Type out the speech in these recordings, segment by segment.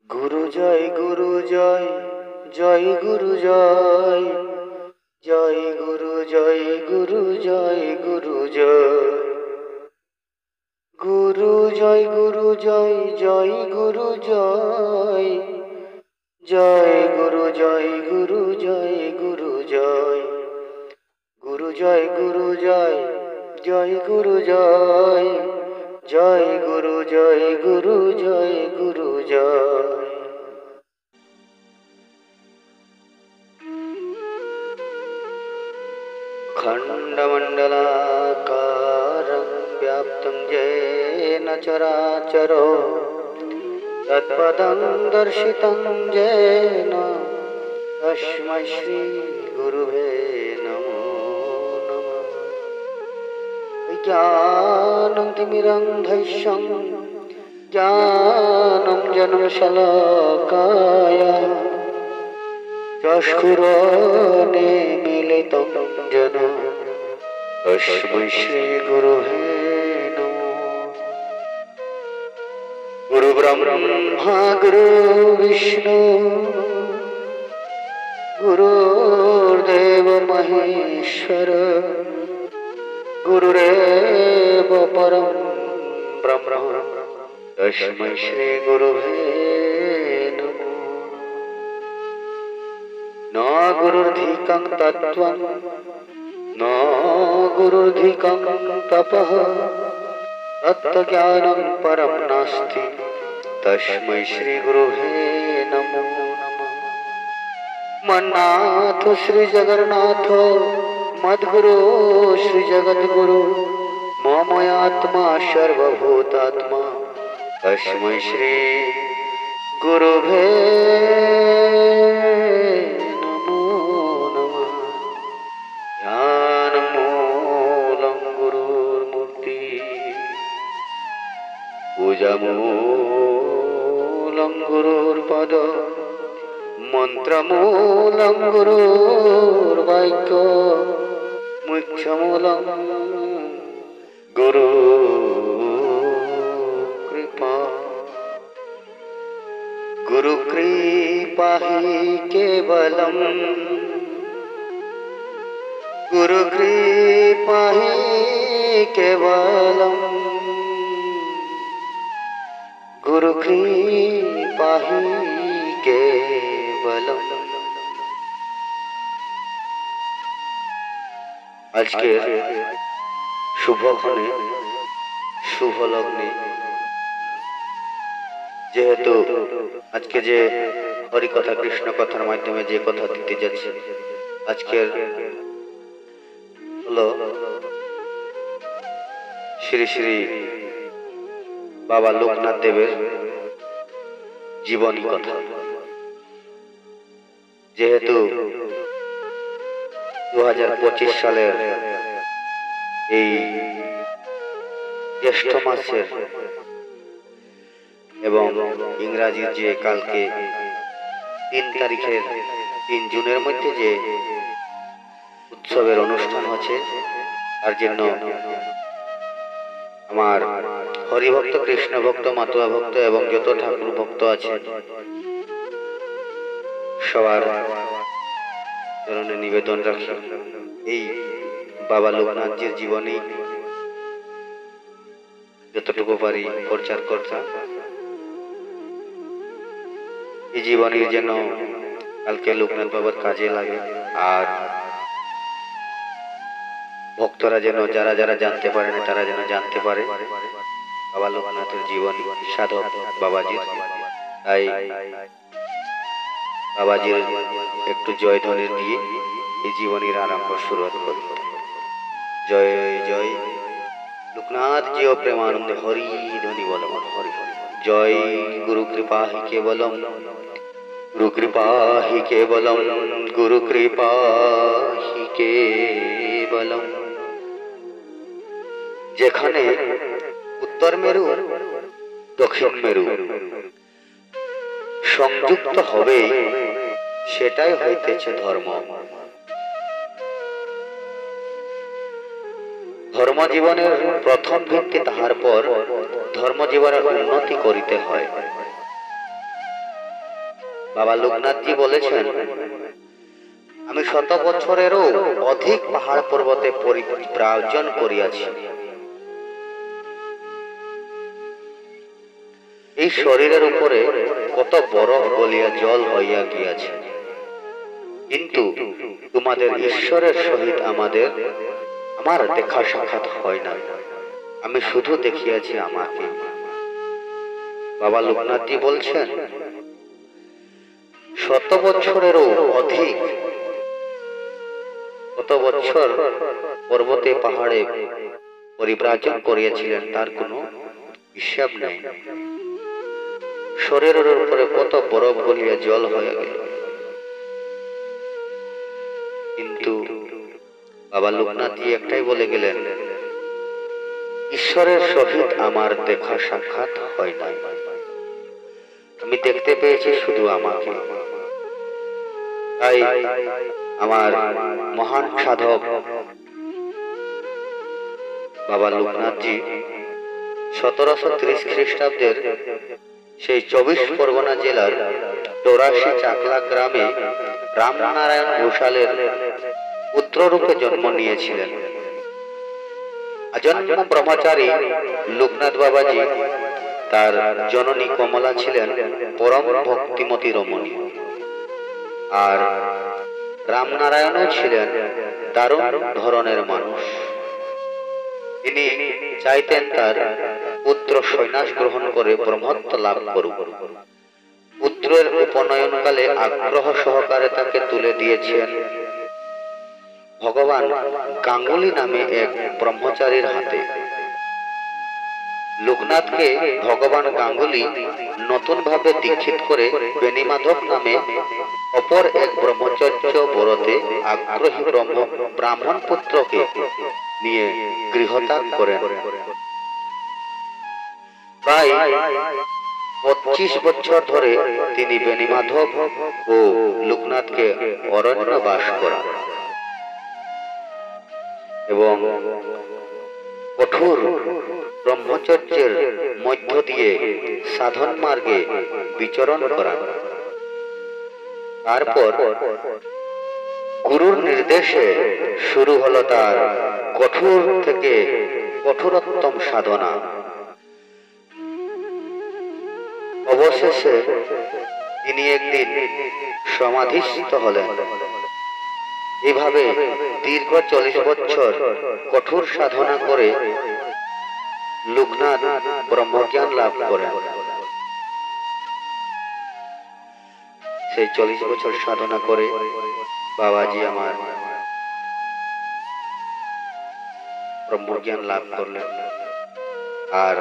গুরু জয় গুরু জয়, জয় গুরু জয়, জয় গুরু জয় গুরু জয় গুরু জয়, গুরু জয় গুরু জয়, জয় গুরু জয়, জয় গুরু জয় গুরু জয় গুরু জয়, গুরু জয় গুরু জয়, জয় গুরু জয়, জয় গুরু জয় গুরু জয় গুরু জয়। खण्डमण्डलाकारं व्याप्तं येन चराचरो तत्पदं दर्शितं येन तस्मै श्रीगुरुवे नमो नमः। ज्ञानं तिमिरन्धैषं ज्ञानं जनशलाकाय चक्षुरोन्मीलितं येन तस्मै श्रीगुरुवे नमः। गुरुब्रह्मा गुरुर्विष्णु गुरुर्देव महेश्वर गुरुरेव परं ब्रह्म तस्मै श्रीगुरुवे नमः। न गुरुर्धिकं तत्त्वं न गुरुर्धिकं तपः तत्त्वज्ञानं परं नास्ति तस्मै श्रीगुरुवे नमो नमः। मन्नाथ श्री जगन्नाथ मद्गुरो श्री जगद्गुरु ममयात्मा सर्वभूतात्मा तस्मै श्री गुरुवे नमो नमः। ध्यानमूलं गुरुर्मूर्ति पूजामूलं गुरुर्पद मन्त्रमूलं गुरुर्वाक्य मोक्षमूलं गुरुकृपा। गुरुकृपा हि केवलं गुरुकृपा हि केवलं गुरुकृपा हि केवलं। আজকের শুভক্ষণে শুভ লগ্নে যেহেতু আজকে যে হরিকথা কৃষ্ণ কথার মাধ্যমে যে কথা দিতে যাচ্ছে আজকের হলো শ্রী শ্রী বাবা লোকনাথ দেবের জীবনী কথা। যেহেতু 2025 সালের এই জ্যৈষ্ঠ মাসের এবং ইংরাজির যে কালকে 3 জুনের মধ্যে যে উৎসবের অনুষ্ঠান হচ্ছে তার জন্য আমার হরিভক্ত কৃষ্ণ ভক্ত মাতুয়া ভক্ত এবং যত ঠাকুর ভক্ত আছে সবার চরণে নিবেদন রাখি এই বাবা লোকনাথজির জীবনী যতটুকু পারি প্রচার করতে। এই জীবনীর যেন কালকে লোকনাথ বাবার কাজে লাগে আর ভক্তরা যেন যারা যারা জানতে পারে না তারা যেন জানতে পারে বাবা লোকনাথের জীবনী সাধক বাবাজির। তাই বাবাজির একটু জয়ধ্বনি দিয়ে এই জীবনীর আরম্ভ শুরু করি। জয় জয় লোকনাথ জি ও প্রেমানন্দে হরি ধ্বনি বল হরি হরি। জয় গুরু কৃপা হি কেবলম গুরু কৃপা হি কেবলম গুরু কৃপা হি কেবলম। যেখানে উত্তর মেরু দক্ষিণ মেরু সংযুক্ত হবে সেটাই হইতেছে ধর্ম। ধর্মজীবনের প্রথম ভিত্তি তাহার পর ধর্মজীবনের উন্নতি করিতে হয়। বাবা লোকনাথজি বলেছেন, আমি 100 বছরেরও অধিক পাহাড় পর্বতে পরিব্রাজন করিয়াছি। এই শরীরের উপরে কত বরফ গলিয়া জল হইয়া গিয়াছে, কিন্তু তোমাদের ঈশ্বরের সহিত আমার দেখা সাক্ষাৎ হয় না। আমি শুধু দেখিয়াছি আমাকে। বাবা লোকনাথজি বলছেন, 100 বছরেরও অধিক, কত বছর পর্বতে পাহাড়ে পরিব্রাজন করিয়াছিলেন তার কোনো হিসাব নেই। শরীরের উপরে কত বরফ গলিয়া জল হয়ে গেল, কিন্তু বাবা লোকনাথজি একটাই বলে গেলেন, ঈশ্বরের সহিত আমার দেখা সাক্ষাৎ হয় নাই। আমি দেখতে পেয়েছি শুধু আমাকে। তাই আমার মহান সাধক বাবা লোকনাথজি 1730 খ্রিস্টাব্দের সেই 24 পরগনা জেলার 84 চাকলা গ্রামে রামনারায়ণ ঘোষালের পুত্ররূপে জন্ম নিয়েছিলেন। আজন্ম ব্রহ্মচারী লোকনাথ বাবাজি তার জননী কমলা ছিলেন পরম ভক্তিমতী রমণী, আর রামনারায়ণও ছিলেন দারুণ ধরনের মানুষ। তিনি চাইতেন তার পুত্র সন্ন্যাস গ্রহণ করে ব্রহ্মত্ব লাভ করুক। পুত্রের উপনয়নকালে আগ্রহ সহকারে তাকে তুলে দিয়েছেন ভগবান গাঙ্গুলি নামে এক ব্রহ্মচারীর হাতে। লোকনাথকে ভগবান গাঙ্গুলি নতুন ভাবে দীক্ষিত করে বেণীমাধব নামে অপর এক ব্রহ্মচর্য ব্রতে আগ্রহী ব্রাহ্মণ পুত্রকে নিয়ে গৃহত্যাগ করেন। প্রায় 25 বছর ধরে তিনি বেণীমাধব ও লোকনাথকে অরণ্যবাস করান এবং কঠোর ব্রহ্মচর্যের মধ্য দিয়ে সাধন মার্গে বিচরণ করান। তারপর গুরুর নির্দেশে শুরু হলো তার কঠোর থেকে কঠোরতম সাধনা। অবশেষে তিনি একদিন সমাধিস্থ হলেন। এভাবে দীর্ঘ 40 বছর কঠোর সাধনা করে লোকনাথ ব্রহ্মজ্ঞান লাভ করেন। সেই 40 বছর সাধনা করে বাবাজি আমার ব্রহ্মজ্ঞান লাভ করলেন আর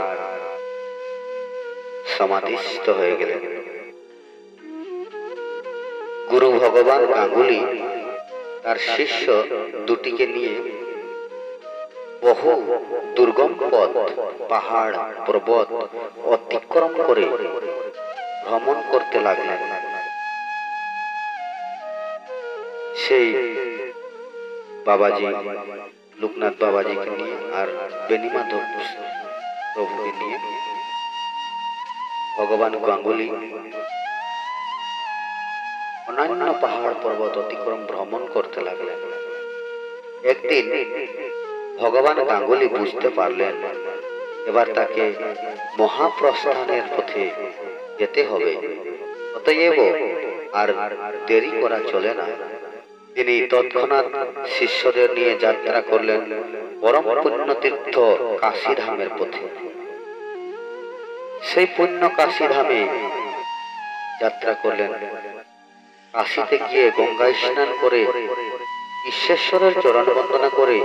সমাধিস্থ হয়ে গেলেন। গুরু ভগবান গাঙ্গুলি তার শিষ্য দুটিকে নিয়ে বহু দুর্গম পথ, পাহাড় পর্বত অতিক্রম করে ভ্রমণ করতে লাগলেন। সেই বাবাজি লোকনাথ বাবাজিকে নিয়ে আর বেণীমাধব প্রভুকে নিয়ে ভগবান গাঙ্গুলি অন্যান্য পাহাড় পর্বত অতিক্রম ভ্রমণ করতে লাগলেন। একদিন ভগবান গাঙ্গুলি বুঝতে পারলেন এবার তাকে মহাপ্রস্থানের পথে যেতে হবে, অতএব আর দেরি করা চলে না। তিনি তৎক্ষণাৎ শিষ্যদের নিয়ে যাত্রা করলেন পরম পুণ্যতীর্থ কাশীধামের পথে। সেই পুণ্য কাশীধামে যাত্রা করলেন। কাশীতে গিয়ে গঙ্গায় স্নান করে ঈশ্বরের চরণ বন্দনা করে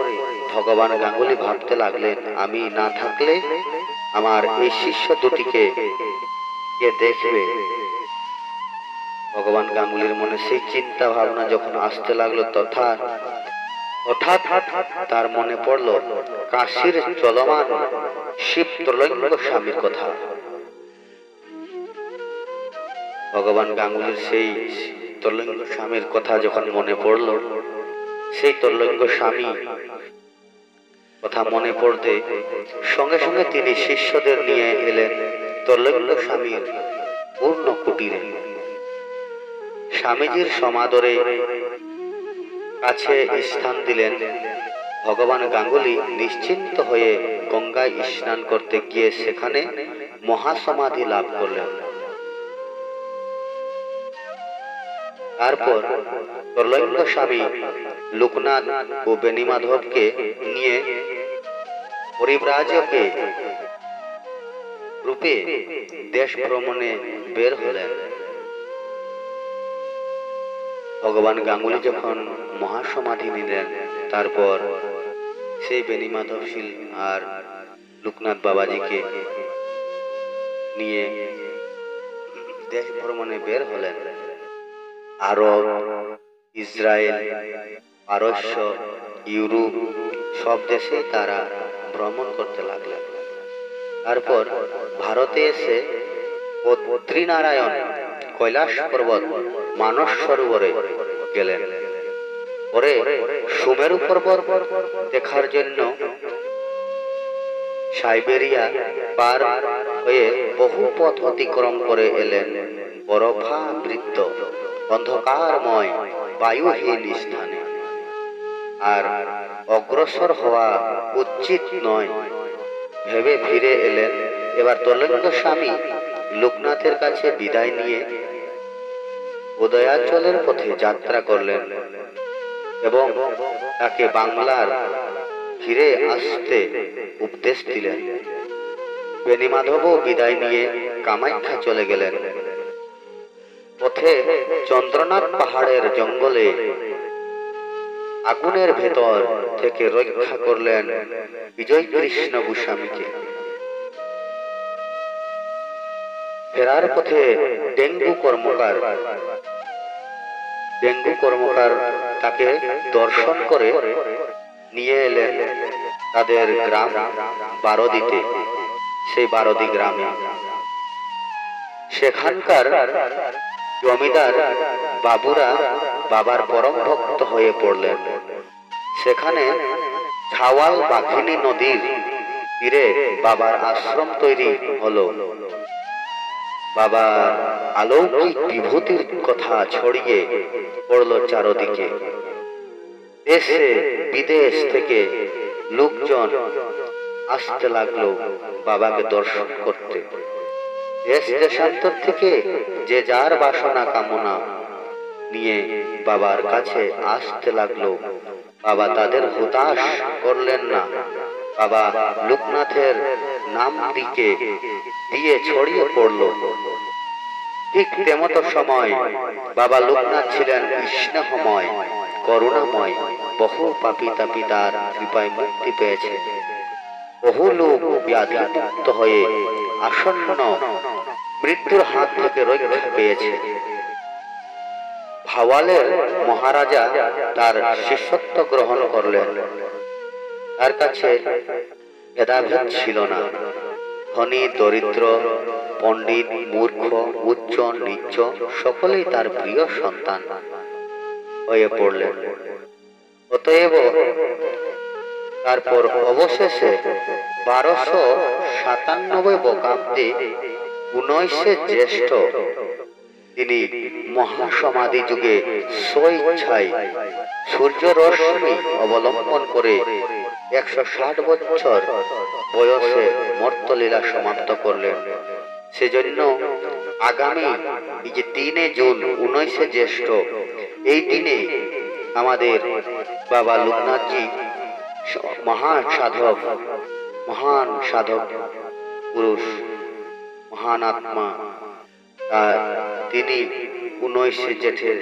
ভগবান গাঙ্গুলি ভাবতে লাগলেন, আমি না থাকলে আমার এই শিষ্য দুটিকে কে দেখবে। ভগবান গাঙ্গুলির মনে সেই চিন্তা ভাবনা যখন আসতে লাগলো, হঠাৎ তার মনে পড়ল কাশীর চলমান শিব ত্রৈলঙ্গ স্বামীর কথা। ভগবান গাঙ্গুলির সেই ত্রৈলঙ্গ স্বামীর কথা যখন মনে পড়ল, সেই ত্রৈলঙ্গ স্বামী কথা মনে পড়তে সঙ্গে সঙ্গে তিনি শিষ্যদের নিয়ে এলেন ত্রৈলঙ্গ স্বামীর পূর্ণ কুটিরে। স্বামীজির সমাদরে কাছে স্থান দিলেন। ভগবান গাঙ্গুলি নিশ্চিন্ত হয়ে গঙ্গায় স্নান করতে গিয়ে সেখানে মহাসমাধি লাভ করলেন। তারপর তৈলঙ্গ স্বামী লোকনাথ ও বেণীমাধবকে নিয়ে পরিব্রাজকে রূপে দেশ ভ্রমণে বের হলেন। ভগবান গাঙ্গুলি যখন মহাসমাধি নিলেন, তারপর সেই বেণীমাধবশীল আর লোকনাথ বাবাজিকে নিয়ে দেশ ভ্রমণে বের হলেন। আরব, ইসরায়েল, পারস্য, ইউরোপ সব দেশে তারা ভ্রমণ করতে লাগলেন। তারপর ভারতে এসে বদ্রীনারায়ণ, কৈলাস পর্বত, মানস সরোবরে গেলেন। পরে সুমেরু পর্বত দেখার জন্য সাইবেরিয়া পার হয়ে বহু পথ অতিক্রম করে এলেন বরফাবৃত অন্ধকারময় বায়ুহীন স্থানে। আর অগ্রসর হওয়া উচিত নয় ভেবে ফিরে এলেন। এবার তৈলঙ্গ স্বামী লোকনাথের কাছে বিদায় নিয়ে উদয়াচলের পথে যাত্রা করলেন এবং তাকে বাংলার ফিরে আসতে উপদেশ দিলেন। বেণীমাধবও বিদায় নিয়ে কামাখ্যা চলে গেলেন। পথে চন্দ্রনাথ পাহাড়ের জঙ্গলে আগুনের ভেতর থেকে রক্ষা করলেন বিজয় কৃষ্ণ গোস্বামীকে। ফেরার পথে ডেঙ্গু কর্মকার তাকে দর্শন করে নিয়ে এলেন তাদের গ্রাম বারদিতে। সেই বারদি গ্রামে সেখানকার জমিদার বাবুরা বাবার পরম ভক্ত হয়ে পড়লেন। সেখানে ছাওয়াল বাঘিনী নদীর তীরে বাবার আশ্রম তৈরি হলো। বাবার অলৌকিক বিভূতির কথা ছড়িয়ে পড়ল চারদিকে। দেশে বিদেশ থেকে লোকজন আসতে লাগলো বাবাকে দর্শন করতে। দেশ দেশান্তর থেকে যে যার বাসনা কামনা নিয়ে বাবার কাছে আসতে লাগলো। বাবা তাদের হতাশ করলেন না। বাবা লোকনাথের নাম দিয়ে ছড়িয়ে পড়ল। ঠিক তেমতো সময় বাবা লোকনাথ ছিলেন স্নেহময়, করুণাময়। বহু পাপী তাপী তার কৃপায় মুক্তি পেয়েছে। বহু লোক ব্যাধিমুক্ত হয়ে আসন্ন মৃত্যুর হাত থেকে রক্ষা পেয়েছে। ভাওয়ালের মহারাজা তার শিষ্যত্ব গ্রহণ করলেন। তার কাছে ভেদাভেদ ছিল না। ধনী দরিদ্র, পণ্ডিত মূর্খ, উচ্চ নিচ্চ সকলেই তার প্রিয় সন্তান হয়ে পড়লেন। অতএব তারপর অবশেষে 1297 বঙ্গাব্দে 19 জ্যৈষ্ঠ তিনি মহাসমাধি যুগে স্বইচ্ছায় সূর্য রশ্মি অবলম্বন করে 160 বছর বয়সে মর্তলীলা সমাপ্ত করলেন। সেজন্য আগামী এই যে 3 জুন 19 জ্যৈষ্ঠ, এই দিনে আমাদের বাবা লোকনাথজি মহান সাধক পুরুষ, মহান আত্মা, তিনি 19 জ্যৈষ্ঠের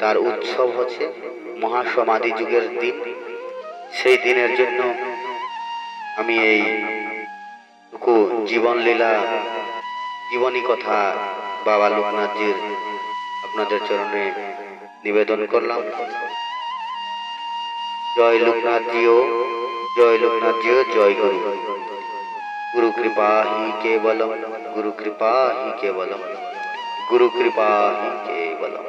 তার উৎসব হচ্ছে মহাসমাধি যুগের দিন। সেই দিনের জন্য আমি এই জীবনী কথা বাবা লোকনাথজির আপনাদের চরণে নিবেদন করলাম। জয় লোকনাথজিও, জয় লোকনাথজিও, জয় গুরু। गुरु कृपा ही केवलम, गुरु कृपा ही केवलम, गुरु कृपा ही केवलम।